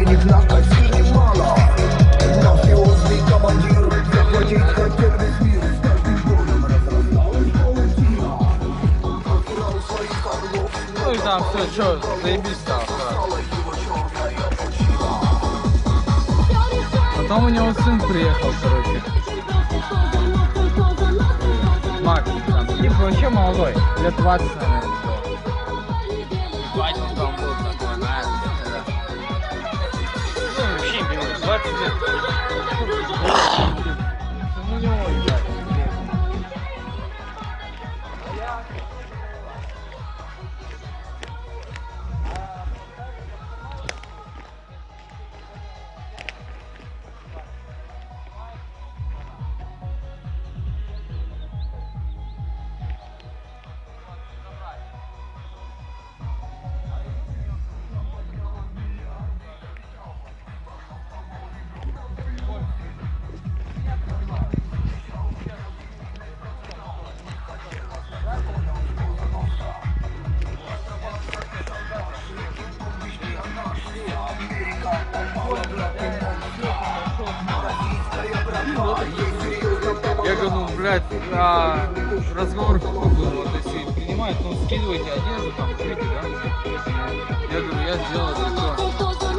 денег на картине мало. Мафиозный командир захватить хотел весь мир. С каждым годом разрасталась паутина. Потерял своих орлов. Ну и там все, что, заебись стало. Потом у него сын приехал, короче. Макс, там, тип вообще молодой, лет 20, наверное. Батя там был такой, наверное, ну, вообще не понимаю, 20 лет. Ну, не он, да. Я говорю, ну, блядь, разговор какой был, вот если принимают, ну, скидывайте одежду, там, жите, да? Я говорю, я сделал это все.